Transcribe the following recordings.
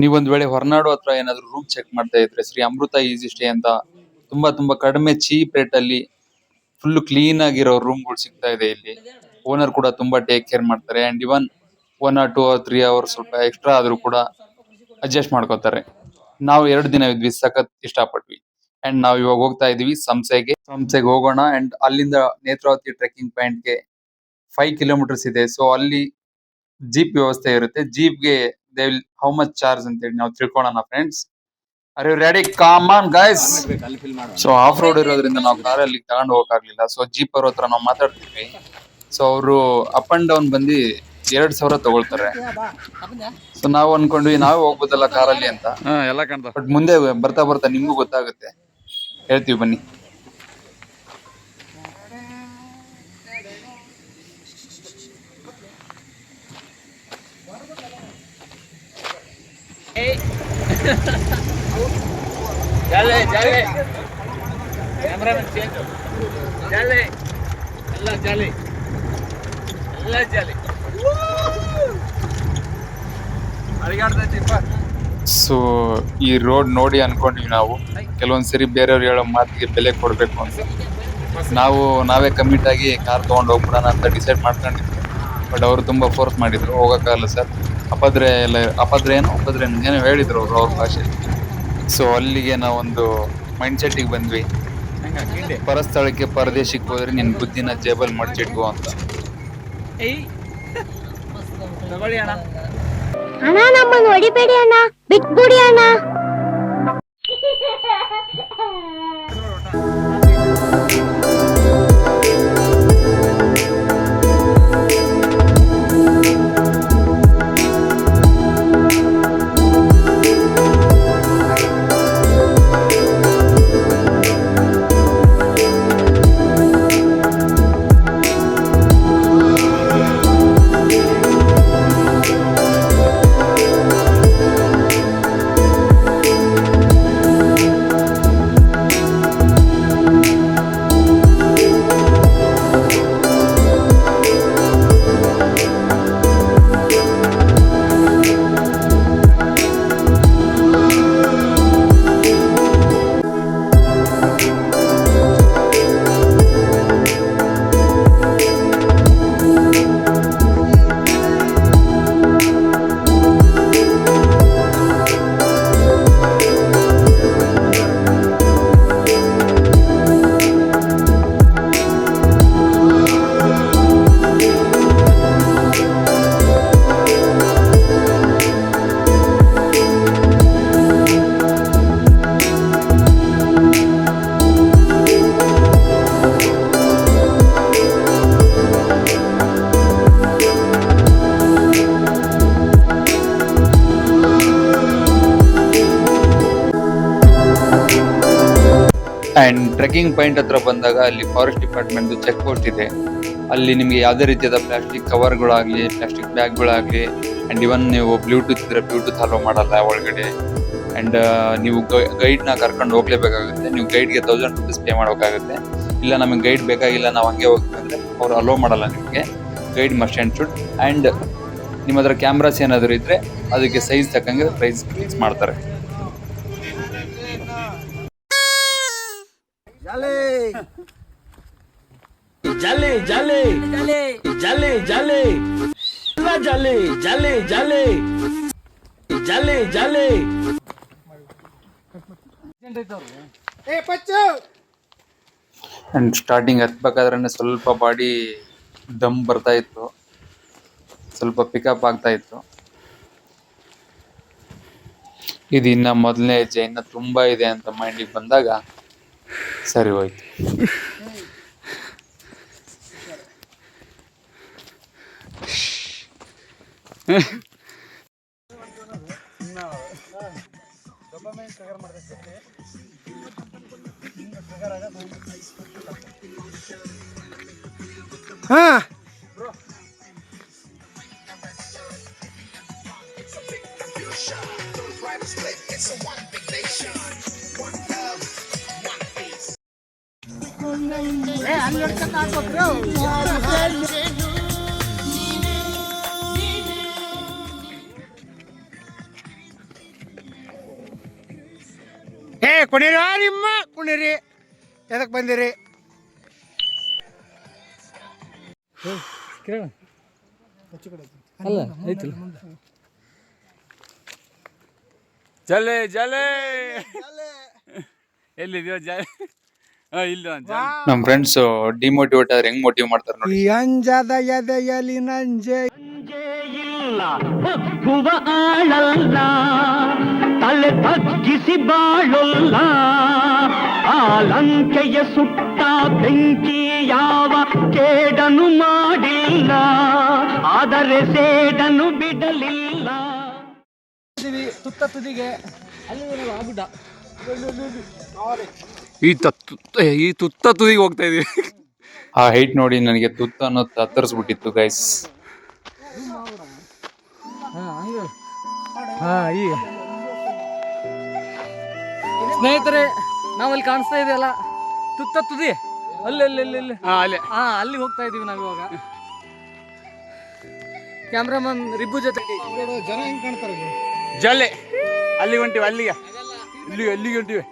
ನೀವೊಂದ್ ವೇಳೆ ಹೊರನಾಡು ಹತ್ರ ಏನಾದ್ರು ರೂಮ್ ಚೆಕ್ ಮಾಡ್ತಾ ಇದ್ರೆ ಶ್ರೀ ಅಮೃತ ಈಸಿ ಸ್ಟೇ ಅಂತ ತುಂಬಾ ಕಡಿಮೆ ಚೀಪ್ ರೇಟ್ ಅಲ್ಲಿ ಫುಲ್ ಕ್ಲೀನ್ ಆಗಿರೋ ರೂಮ್ ಗಳು ಸಿಗ್ತಾ ಇದೆ ಇಲ್ಲಿ. ಓನರ್ ಕೂಡ ತುಂಬಾ ಟೇಕ್ ಕೇರ್ ಮಾಡ್ತಾರೆ and even 1 or 2 or 3 hours ಸ್ವಲ್ಪ ಎಕ್ಸ್ಟ್ರಾ ಆದ್ರೂ ಕೂಡ ಅಡ್ಜಸ್ಟ್ ಮಾಡ್ಕೋತಾರೆ. ನಾವು 2 ದಿನ ಇದ್ವಿ, ಸಖತ್ ಇಷ್ಟಪಟ್ವಿ. ಅಂಡ್ ನಾವ್ ಇವಾಗ ಹೋಗ್ತಾ ಇದೀವಿ ಸಂಸೆಗೆ ಹೋಗೋಣ. ಅಂಡ್ ಅಲ್ಲಿಂದ ನೇತ್ರಾವತಿ ಟ್ರೆಕ್ಕಿಂಗ್ ಪಾಯಿಂಟ್ ಗೆ 5 kilometers ಇದೆ. ಸೊ ಅಲ್ಲಿ ಜೀಪ್ ವ್ಯವಸ್ಥೆ ಇರುತ್ತೆ. ಜೀಪ್ ಗೆ they will how much charge ಅಂತ ಹೇಳಿ ನಾವು ತಿಳ್ಕೊಳ್ಳೋಣ friends. Are you ready? Come on guys. So off road ಇರೋದ್ರಿಂದ ನಾವು ಕಾರಲ್ಲಿ ತಗೊಂಡು ಹೋಗಕ್ಕಾಗ್ಲಿಲ್ಲ. ಸೊ ಜೀಪ್ ಅವ್ರ ಹತ್ರ ನಾವು ಮಾತಾಡ್ತಿದ್ವಿ. ಸೊ ಅವರು ಅಪ್ ಅಂಡ್ ಡೌನ್ ಬಂದು 2,000 ತಗೊಳ್ತಾರೆ. ಸೊ ನಾವು ಅನ್ಕೊಂಡ್ವಿ ನಾವೇ ಹೋಗ್ಬೋದಲ್ಲ ಕಾರಲ್ಲಿ ಅಂತ. ಎಲ್ಲ ಕಾಣ್ತಾವ. ಬಟ್ ಮುಂದೆ ಬರ್ತಾ ಬರ್ತಾ ನಿಮ್ಗೂ ಗೊತ್ತಾಗುತ್ತೆ, ಹೇಳ್ತೀವಿ ಬನ್ನಿ. ಜಾಲೆ ಕ್ಯಾಮ್ರಾಮನ್ ಚೇಂಜ್. ಜಾಲೆ ಎಲ್ಲ ಜಾಲೆ ಸೊ ಈ ರೋಡ್ ನೋಡಿ ಅನ್ಕೊಂಡ್ವಿ ನಾವು ಕೆಲವೊಂದ್ಸರಿ ಬೇರೆಯವ್ರು ಹೇಳೋ ಮಾತಿಗೆ ಬೆಲೆ ಕೊಡ್ಬೇಕು ಅಂತ. ನಾವೇ ಕಮಿಟ್ ಆಗಿ ಕಾರ್ ತಗೊಂಡು ಹೋಗ್ಬಿಡೋಣ ಅಂತ ಡಿಸೈಡ್ ಮಾಡ್ಕೊಂಡಿದ್ವಿ. ಬಟ್ ಅವರು ತುಂಬಾ ಫೋರ್ಸ್ ಮಾಡಿದ್ರು, ಹೋಗಕ್ಕಾಗಲ್ಲ ಸರ್, ಅಪದ್ರೆ ಏನೋ ಹೇಳಿದ್ರು ಅವ್ರ ಭಾಷೆ. ಸೊ ಅಲ್ಲಿಗೆ ನಾವೊಂದು ಮೈಂಡ್ ಸೆಟ್ಟಿಗೆ ಬಂದ್ವಿ, ಪರಸ್ಥಳಕ್ಕೆ ಪರದೇಶಕ್ಕೆ ಹೋದ್ರೆ ನಿನ್ ಬುದ್ಧಿನ ಜೇಬಲ್ ಮಡ್ಚಿಟ್ಕೋ ಅಂತ. ಅಣ್ಣ ನಮ್ಮನ್ನು ಹೊಡಿಬೇಡಿ ಅಣ್ಣ, ಬಿಟ್ಬಿಡಿ ಅಣ್ಣ. ಅಂಡ್ ಟ್ರೆಕ್ಕಿಂಗ್ ಪಾಯಿಂಟ್ ಹತ್ರ ಬಂದಾಗ ಅಲ್ಲಿ ಫಾರೆಸ್ಟ್ ಡಿಪಾರ್ಟ್ಮೆಂಟ್ ಚೆಕ್ ಪೋಸ್ಟ್ ಇದೆ. ಅಲ್ಲಿ ನಿಮ್ಗೆ ಯಾವುದೇ ರೀತಿಯಾದ ಪ್ಲಾಸ್ಟಿಕ್ ಕವರ್ಗಳಾಗ್ಲಿ, ಪ್ಲಾಸ್ಟಿಕ್ ಬ್ಯಾಗ್ಗಳಾಗ್ಲಿ, ಅಂಡ್ ಇವನ್ ನೀವು ಬ್ಲೂಟೂತ್ ಇದ್ರೆ ಬ್ಲೂಟೂತ್ ಅಲೋ ಮಾಡಲ್ಲ ಒಳಗಡೆ. ಅಂಡ್ ನೀವು ಗೈಡ್ನ ಕರ್ಕೊಂಡು ಹೋಗ್ಲೇಬೇಕಾಗುತ್ತೆ. ನೀವು ಗೈಡ್ಗೆ 1000 rupees ಪೇ ಮಾಡಬೇಕಾಗುತ್ತೆ. ಇಲ್ಲ ನಮಗೆ ಗೈಡ್ ಬೇಕಾಗಿಲ್ಲ, ನಾವು ಹಂಗೆ ಹೋಗ್ತೀವಿ ಅಂದ್ರೆ ಅವ್ರು ಅಲೋ ಮಾಡಲ್ಲ ನಿಮಗೆ. Guide must and should. And ನಿಮ್ಮ ಹತ್ರ ಕ್ಯಾಮ್ರಾಸ್ ಏನಾದರೂ ಇದ್ರೆ ಅದಕ್ಕೆ ಸೈಜ್ ತಕ್ಕಂಗೆ ಪ್ರೈಸ್ ಫಿಕ್ಸ್ ಮಾಡ್ತಾರೆ. ಜಾಲೆ ಜಾಲೆ ಜಾಲೆ ಜಾಲೆ ಜಾಲೆ ಜಾಲೆ ಜಾಲೆ ಜಾಲೆ ಜಾಲೆ ಜಾಲೆ ಅಂಡ್ ಸ್ಟಾರ್ಟಿಂಗ್ ಹತ್ಬೇಕಾದ್ರೆ ಸ್ವಲ್ಪ ಬಾಡಿ ದಮ್ ಬರ್ತಾ ಇತ್ತು, ಸ್ವಲ್ಪ ಪಿಕಪ್ ಆಗ್ತಾ ಇತ್ತು. ಇದು ಇನ್ನ ಮೊದಲನೇ ಹೆಜ್ಜೆ, ಇನ್ನ ತುಂಬಾ ಇದೆ ಅಂತ ಮೈಂಡಿಗೆ ಬಂದಾಗ ಸರಿ ಹೋಯ್ತು. ಕುಣಿರಿ ನಿಮ್ಮ ಕುಣಿರಿ ಎದಕ್ ಬಂದಿರಿ ಅಲ್ಲ ಐತಿಲ್ಲ ಜಲೆ ಜಲೆ ಎಲ್ಲಿದೆಯೋ ಜಲೆ ಇಲ್ಲ ನಮ್ ಫ್ರೆಂಡ್ಸ್ ಡಿಮೋಟಿವೇಟ್ ಆದ್ರೆ ಹೆಂಗ್ ಮೋಟಿವ್ ಮಾಡ್ತಾರೆ ನೋಡಿ. ಈ ಅಂಜದ ಎದೆಯಲಿ ನಂಜೆ ಇಲ್ಲ ಬಗ್ಗುವ ಆಳಲ್ಲ ತಲೆ ತಗ್ಗಿಸಿ ಬಾಳಲ್ಲ ಆ ಲಂಕೆಯ ಸುಟ್ಟ ಬೆಂಕಿ ಯಾವ ಕೇಡನು ಮಾಡಿಲ್ಲ ಆದರೆ ಸೇಡನು ಬಿಡಲಿಲ್ಲ. ತುತ್ತ ತುದಿಗೆ ಅಲ್ಲಿ ಆಗುಡ ಈ ತುತ್ತ ತುದಿಗೆ ಹೋಗ್ತಾ ಇದೀವಿ. ಆ ಹೈಟ್ ನೋಡಿ ನನಗೆ ತುತ್ತ ಅನ್ನೋದು ತತ್ತರಿಸ್ಬಿಟ್ಟಿತ್ತು ಗೈಸ್. ಈಗ ಸ್ನೇಹಿತರೆ ನಾವಲ್ಲಿ ಕಾಣಿಸ್ತಾ ಇದೆಯಲ್ಲ ತುತ್ತ ತುದಿ ಅಲ್ಲಿ ಅಲ್ಲಿ ಅಲ್ಲಿ ಅಲ್ಲಿ ಅಲ್ಲೇ ಅಲ್ಲಿ ಹೋಗ್ತಾ ಇದೀವಿ ನಾವು ಇವಾಗ. ಕ್ಯಾಮ್ರಾಮನ್ ರಿಬ್ಬು ಜೊತೆ ಜನ ಹೆಂಗ್ ಕಾಣ್ತಾರೆ ಜಲ್ಲೆ ಅಲ್ಲಿಗೆ ಹೊಂಟಿವಿ, ಅಲ್ಲಿಗೆ ಹೊಂಟಿವಿ.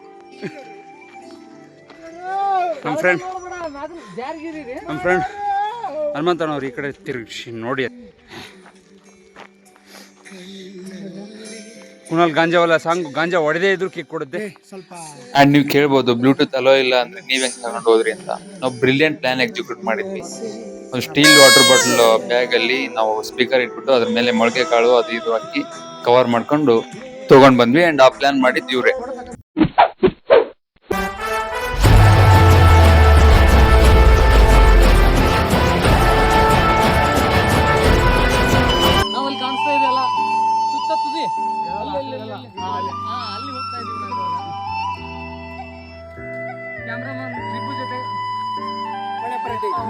ನಮ್ಮ ಫ್ರೆಂಡ್ ಹನುಮಂತನವ್ರು ಈ ಕಡೆ ತಿರುಗಿಸಿ ನೋಡಿ. ಕುಣಲ್ ಗಾಂಜಾ ಹೊಡೆದೇ ಇದ್ರು ಕಿಕ್ ಕೊಡುತ್ತೆ. ಸ್ವಲ್ಪ ಅಂಡ್ ನೀವು ಕೇಳ್ಬೋದು ಬ್ಲೂಟೂತ್ ಅಲೋ ಇಲ್ಲ ಅಂದ್ರೆ ನೀವ್ ಹೆಂಗ್ ತಗೊಂಡು ಹೋದ್ರಿ ಅಂತ. ನಾವು ಬ್ರಿಲಿಯಂಟ್ ಪ್ಲಾನ್ ಎಕ್ಸಿಕ್ಯೂಟ್ ಮಾಡಿದ್ವಿ. ಒಂದು ಸ್ಟೀಲ್ ವಾಟರ್ ಬಾಟಲ್ ಬ್ಯಾಗ್ ಅಲ್ಲಿ ನಾವು ಸ್ಪೀಕರ್ ಇಟ್ಬಿಟ್ಟು ಅದ್ರ ಮೇಲೆ ಮೊಳಕೆ ಕಾಳು ಅದು ಇದು ಹಾಕಿ ಕವರ್ ಮಾಡ್ಕೊಂಡು ತಗೊಂಡ್ ಬಂದ್ವಿ. ಅಂಡ್ ಆ ಪ್ಲಾನ್ ಮಾಡಿದ್ ಇವ್ರೆ. ನಾವಲ್ಲಿ ಕಾಣಿಸ್ತಾ ಇದೆಯಲ್ಲ ತುತ್ತ ತುದಿ ಅಲ್ಲಿ ಹೋಗ್ತಾ ಇದೀವಿ ನಾವು ಇವಾಗ. ಕ್ಯಾಮ್ರಾಮನ್ ರಿಬ್ಬು ಜೊತೆ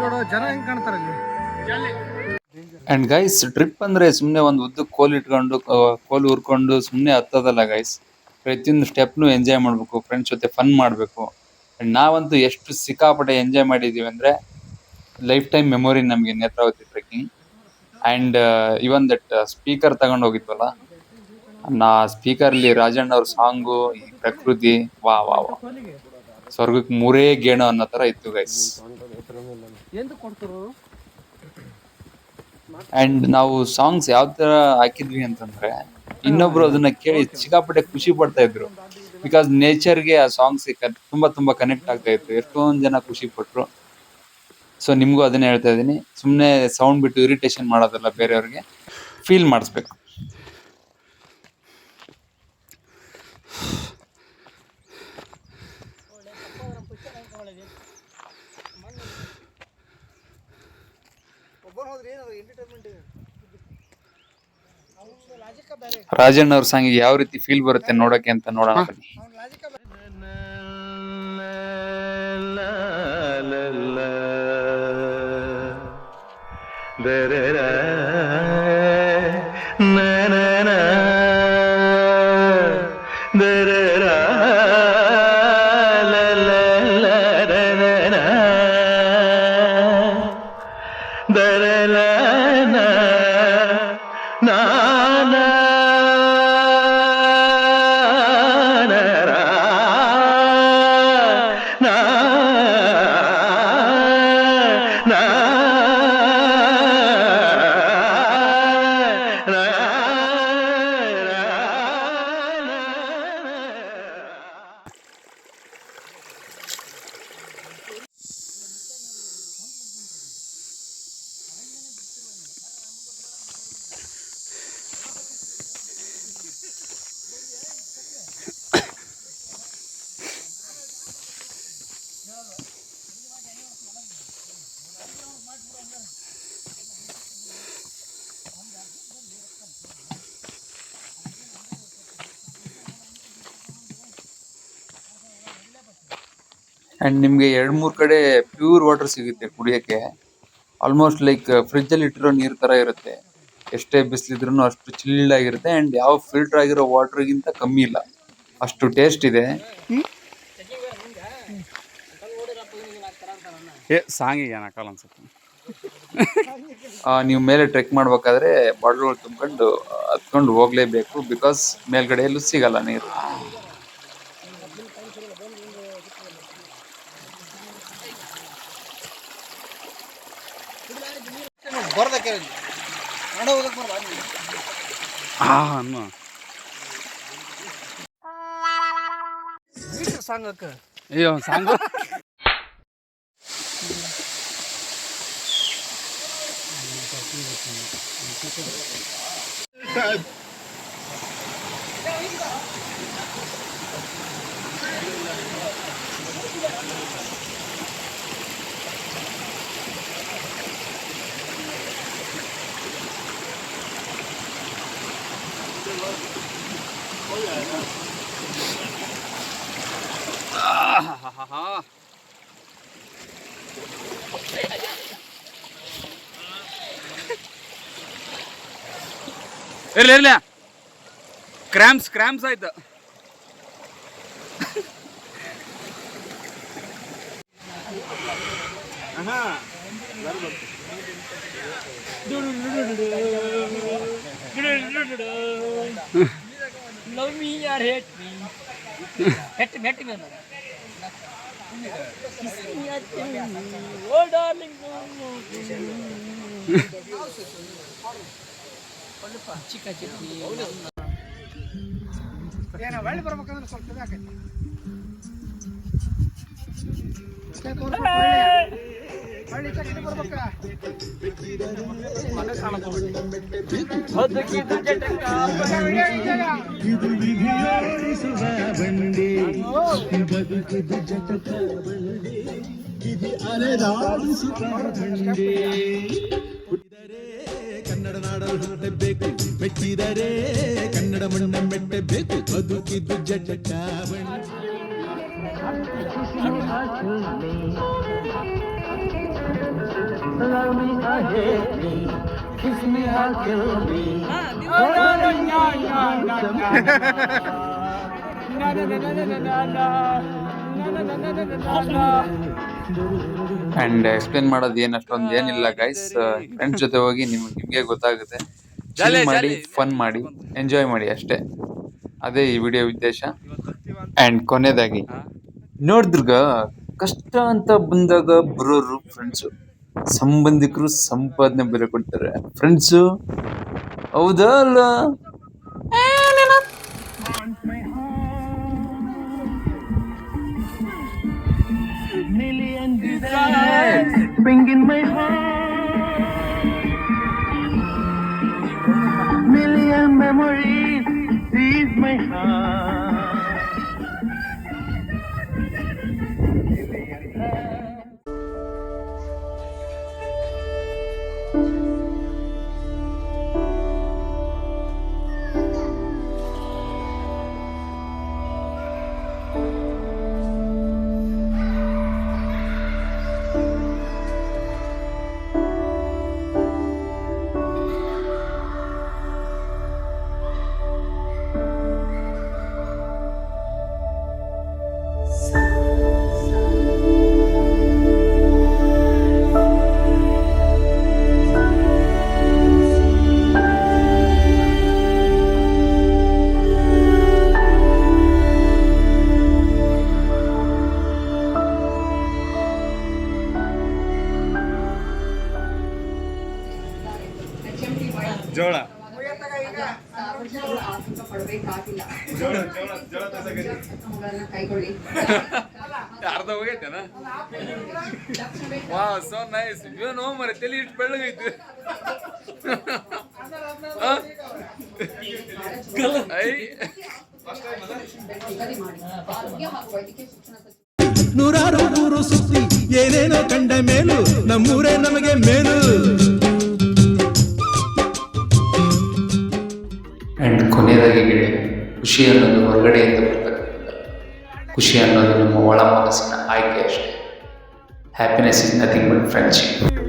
ನೋಡು ಜನ ಹೆಂಗ್ ಕಾಣ್ತಾರೆ ಅಲ್ಲಿ. ಅಂಡ್ ಗೈಸ್ ಟ್ರಿಪ್ ಅಂದ್ರೆ ಸುಮ್ನೆ ಒಂದು ಉದ್ದಕ್ಕೆ ಕೋಲ್ ಇಟ್ಕೊಂಡು ಕೋಲ್ ಉರ್ಕೊಂಡು ಸುಮ್ನೆ ಹತ್ತದಲ್ಲ ಗೈಸ್. ಪ್ರತಿಯೊಂದು ಸ್ಟೆಪ್ನು ಎಂಜಾಯ್ ಮಾಡ್ಬೇಕು, ಫ್ರೆಂಡ್ಸ್ ಜೊತೆ ಫನ್ ಮಾಡ್ಬೇಕು. ಅಂಡ್ ನಾವಂತೂ ಎಷ್ಟು ಸಿಕ್ಕಾಪಟ್ಟೆ ಎಂಜಾಯ್ ಮಾಡಿದೀವಿ ಅಂದ್ರೆ ಲೈಫ್ ಟೈಮ್ ಮೆಮೊರಿ ನಮಗೆ Netravati trekking. And even that speaker ತಗೊಂಡು ಹೋಗಿದ್ವಲ್ಲ, ನಾ ಸ್ಪೀಕರ್ಲಿ ರಾಜಣ್ಣ ಅವ್ರ ಸಾಂಗು, ಈ ಪ್ರಕೃತಿ ವಾ ವಾ ವಾ ಸ್ವರ್ಗಕ್ಕೆ ಮೂರೇ ಗೇಣು ಅನ್ನೋ ತರ ಇತ್ತು ಗೈಸ್. ಅಂಡ್ ನಾವು ಸಾಂಗ್ಸ್ ಯಾವ ತರ ಹಾಕಿದ್ವಿ ಅಂತಂದ್ರೆ ಇನ್ನೊಬ್ರು ಅದನ್ನ ಕೇಳಿ ಸಿಕ್ಕಾಪಟ್ಟೆ ಖುಷಿ ಪಡ್ತಾ ಇದ್ರು. ಬಿಕಾಸ್ ನೇಚರ್ಗೆ ಆ ಸಾಂಗ್ಸ್ ತುಂಬಾ ಕನೆಕ್ಟ್ ಆಗ್ತಾ ಇತ್ತು. ಎಷ್ಟೊಂದ್ ಜನ ಖುಷಿ ಪಟ್ರು. ಸೊ ನಿಮ್ಗೂ ಅದನ್ನ ಹೇಳ್ತಾ ಇದೀನಿ, ಸುಮ್ನೆ ಸೌಂಡ್ ಬಿಟ್ಟು ಇರಿಟೇಷನ್ ಮಾಡೋದಲ್ಲ, ಬೇರೆಯವ್ರಿಗೆ ಫೀಲ್ ಮಾಡಿಸ್ಬೇಕು. ರಾಜಣ್ಣ ಅವ್ರ ಸಾಂಗಿಗೆ ಯಾವ ರೀತಿ ಫೀಲ್ ಬರುತ್ತೆ ನೋಡಕ್ಕೆ ಅಂತ ನೋಡೋಣ ಬನ್ನಿ. ಅಂಡ್ ನಿಮ್ಗೆ 2-3 ಕಡೆ ಪ್ಯೂರ್ ವಾಟರ್ ಸಿಗುತ್ತೆ ಕುಡಿಯಕ್ಕೆ. ಆಲ್ಮೋಸ್ಟ್ ಲೈಕ್ ಫ್ರಿಜ್ ಅಲ್ಲಿ ಇಟ್ಟಿರೋ ನೀರ್ ತರ ಇರುತ್ತೆ. ಎಷ್ಟೇ ಬಿಸಿಲಿದ್ರು ಅಷ್ಟು ಚಿಲ್ಡ್ ಆಗಿರುತ್ತೆ. ಅಂಡ್ ಯಾವ ಫಿಲ್ಟರ್ ಆಗಿರೋ ವಾಟರ್ ಗಿಂತ ಕಮ್ಮಿ ಇಲ್ಲ, ಅಷ್ಟು ಟೇಸ್ಟ್ ಇದೆ. ಸಾಂಗಿಗೆ ಏನಾಕಲ್ಲ ಅನ್ಸುತ್ತೆ. ನೀವು ಮೇಲೆ ಟ್ರೆಕ್ ಮಾಡ್ಬೇಕಾದ್ರೆ ಬಾಟಲ್ಗಳು ತುಂಬಿಕೊಂಡು ಹತ್ಕೊಂಡು ಹೋಗ್ಲೇಬೇಕು. ಬಿಕಾಸ್ ಮೇಲ್ಗಡೆ ಎಲ್ಲೂ ಸಿಗಲ್ಲ ನೀರು. ಸಾಂಗಕ್ಕೆ ಅಯ್ಯೋ ಸಾಂಗು ಇರ್ಲಿ ಕ್ರಾಮ್ಸ್ ಆಯ್ತು. Love me or hate me hate me oh darling ಚಿಕ್ಕ ಏನೋ ಒಳ್ಳೆ ಬರ್ಬೇಕಂದ್ರೆ ಸ್ವಲ್ಪ ಇದಾಕೈತಿ. ಒಳ್ಳೆ ಚಕ್ರಿ ಬರ್ಬೇಕ. ಕನ್ನಡ ನಾಡಲು ಹುಟ್ಟಬೇಕು, ಮೆಚ್ಚಿದರೆ ಕನ್ನಡ ಮಣ್ಣ ಮೆಟ್ಟಬೇಕು, ಬದುಕಿದ್ದು ಜಟಕ ಅಂಡ್ ಎಕ್ಸ್ಪ್ಲೇನ್ ಮಾಡೋದು ಏನ್ ಅಷ್ಟೊಂದು ಏನಿಲ್ಲ ಗೈಸ್. ಫ್ರೆಂಡ್ಸ್ ಜೊತೆ ಹೋಗಿ ನಿಮ್ಗೆ ಗೊತ್ತಾಗುತ್ತೆ. ಚಿಲ್ ಮಾಡಿ, ಫನ್ ಮಾಡಿ, ಎಂಜಾಯ್ ಮಾಡಿ ಅಷ್ಟೇ. ಅದೇ ಈ ವಿಡಿಯೋ ಉದ್ದೇಶ. ಅಂಡ್ ಕೊನೆಯದಾಗಿ ನೋಡಿದ್ರಗ ಕಷ್ಟ ಅಂತ ಬಂದಾಗ ಬರೋರು ಫ್ರೆಂಡ್ಸು, ಸಂಬಂಧಿಕರು ಸಂಪಾದನೆ ಬೆಲೆ ಕೊಡ್ತಾರೆ ಫ್ರೆಂಡ್ಸು, ಹೌದಾ ಅಲ್ಲ? Bring in my heart, million memories, seize my heart. ಜೋಳ ಅರ್ಧ ಹೋಗೈತೆನಾ? ವಾ ಸೋ ನೈಸ್. ಏನೋ ಮರೆ ತಲೆ ಇಟ್ಟು ಬೆಳ್ಳಗೈತಿ. ನೂರಾರು ಊರು ಸುತ್ತಿ ಏನೇನೋ ಕಂಡ ಮೇಲು ನಮ್ಮೂರೇ ನಮಗೆ ಮೇಲು. ಅಂಡ್ ಕೊನೆಯದಾಗಿ ಗೆಳೆಯ, ಖುಷಿ ಅನ್ನೋದು ಹೊರಗಡೆಯಿಂದ ಬರ್ತಕ್ಕಂಥ ಖುಷಿ ಅನ್ನೋದು ನಮ್ಮ ಒಳ ಮನಸ್ಸಿನ ಆಯ್ಕೆ ಅಷ್ಟೇ. Happiness is nothing but friendship.